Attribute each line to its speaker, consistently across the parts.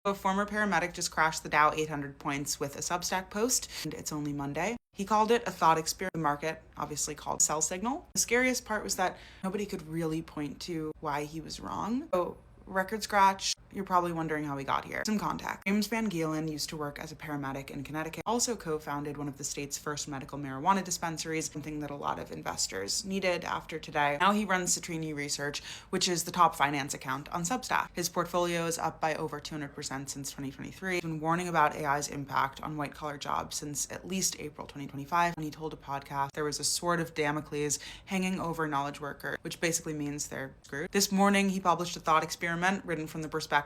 Speaker 1: A former paramedic just crashed the Dow 800 points with a Substack post, and it's only Monday. He called it a thought experiment. The market obviously called sell signal. The scariest part was that nobody could really point to why he was wrong. So, record scratch, you're probably wondering how we got here. Some context. James Van Galen used to work as a paramedic in Connecticut, also co-founded one of the state's first medical marijuana dispensaries, something that a lot of investors needed after today. Now he runs Citrini Research, which is the top finance account on Substack. His portfolio is up by over 200% since 2023. He's been warning about AI's impact on white-collar jobs since at least April 2025, when he told a podcast there was a sword of Damocles hanging over knowledge workers, which basically means they're screwed. This morning, he published a thought experiment written from the perspective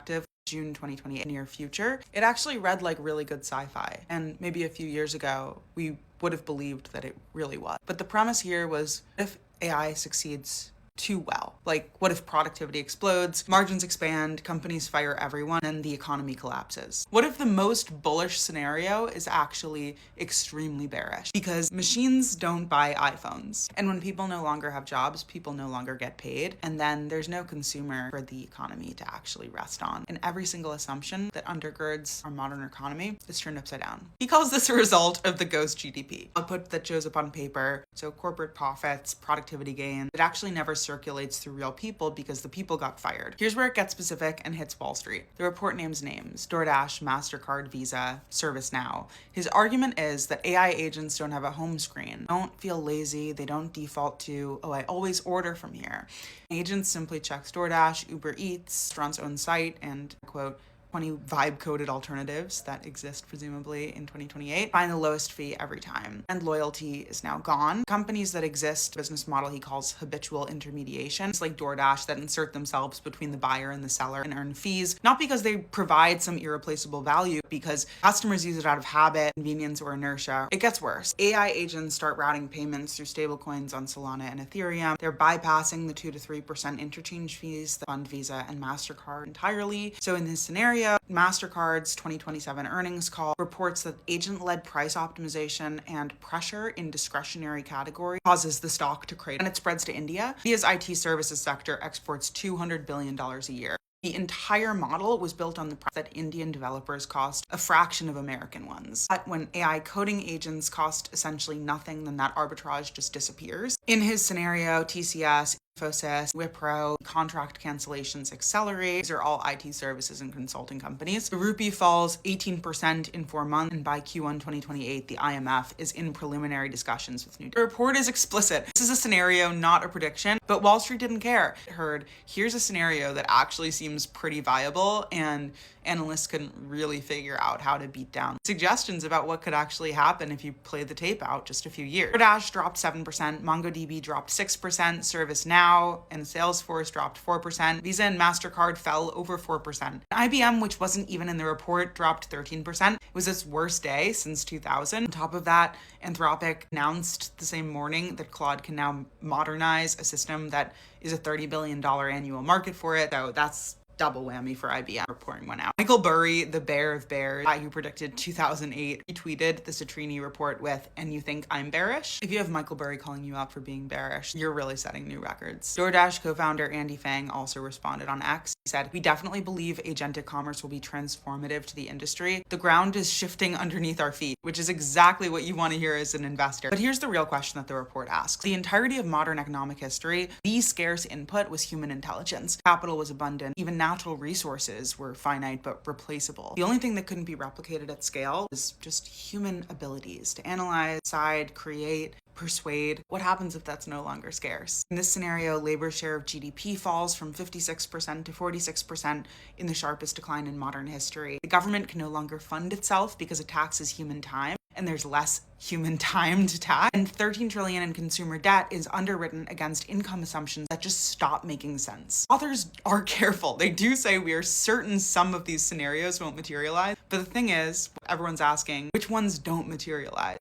Speaker 1: June 2028, near future. It actually read like really good sci-fi, and maybe a few years ago we would have believed that it really was. But the premise here was, if AI succeeds too well, like what if productivity explodes, margins expand, companies fire everyone, and the economy collapses? What if the most bullish scenario is actually extremely bearish? Because machines don't buy iPhones, and when people no longer have jobs, people no longer get paid, and then there's no consumer for the economy to actually rest on. And every single assumption that undergirds our modern economy is turned upside down. He calls this a result of the ghost GDP, output that shows up on paper, so corporate profits, productivity gain. It actually never circulates through real people because the people got fired. Here's where it gets specific and hits Wall Street. The report names names: DoorDash, MasterCard, Visa, ServiceNow. His argument is that AI agents don't have a home screen, don't feel lazy, they don't default to, oh, I always order from here. Agents simply checks DoorDash, Uber Eats, restaurant's own site, and quote, 20 vibe-coded alternatives that exist presumably in 2028, find the lowest fee every time. And loyalty is now gone. Companies that exist, business model he calls habitual intermediation. It's like DoorDash that insert themselves between the buyer and the seller and earn fees, not because they provide some irreplaceable value, because customers use it out of habit, convenience, or inertia. It gets worse. AI agents start routing payments through stablecoins on Solana and Ethereum. They're bypassing the 2 to 3% interchange fees that fund Visa and MasterCard entirely. So in this scenario, MasterCard's 2027 earnings call reports that agent-led price optimization and pressure in discretionary category causes the stock to crater, and it spreads to India. India's IT services sector exports $200 billion a year. The entire model was built on the premise that Indian developers cost a fraction of American ones. But when AI coding agents cost essentially nothing, then that arbitrage just disappears. In his scenario, TCS, Infosys, Wipro, contract cancellations accelerate. These are all IT services and consulting companies. The rupee falls 18% in 4 months, and by Q1 2028, the IMF is in preliminary discussions with new. The report is explicit. This is a scenario, not a prediction, but Wall Street didn't care. It heard, here's a scenario that actually seems pretty viable, and analysts couldn't really figure out how to beat down suggestions about what could actually happen if you play the tape out just a few years. DoorDash dropped 7%, MongoDB dropped 6%, ServiceNow and Salesforce dropped 4%, Visa and MasterCard fell over 4%. IBM, which wasn't even in the report, dropped 13%. It was its worst day since 2000. On top of that, Anthropic announced the same morning that Claude can now modernize a system that is a $30 billion annual market for it, so that's double whammy for IBM. Reporting one out. Michael Burry, the bear of bears, guy who predicted 2008, retweeted the Citrini report with, "And you think I'm bearish?" If you have Michael Burry calling you out for being bearish, you're really setting new records. DoorDash co-founder Andy Fang also responded on X. He said, "We definitely believe agentic commerce will be transformative to the industry. The ground is shifting underneath our feet," which is exactly what you want to hear as an investor. But here's the real question that the report asks. The entirety of modern economic history, the scarce input was human intelligence. Capital was abundant. Even natural resources were finite but replaceable. The only thing that couldn't be replicated at scale is just human abilities to analyze, decide, create, persuade. What happens if that's no longer scarce? In this scenario, labor's share of GDP falls from 56% to 46% in the sharpest decline in modern history. The government can no longer fund itself because it taxes human time, and there's less human time to tax. And 13 trillion in consumer debt is underwritten against income assumptions that just stop making sense. Authors are careful. They do say we are certain some of these scenarios won't materialize, but the thing is, everyone's asking, which ones don't materialize?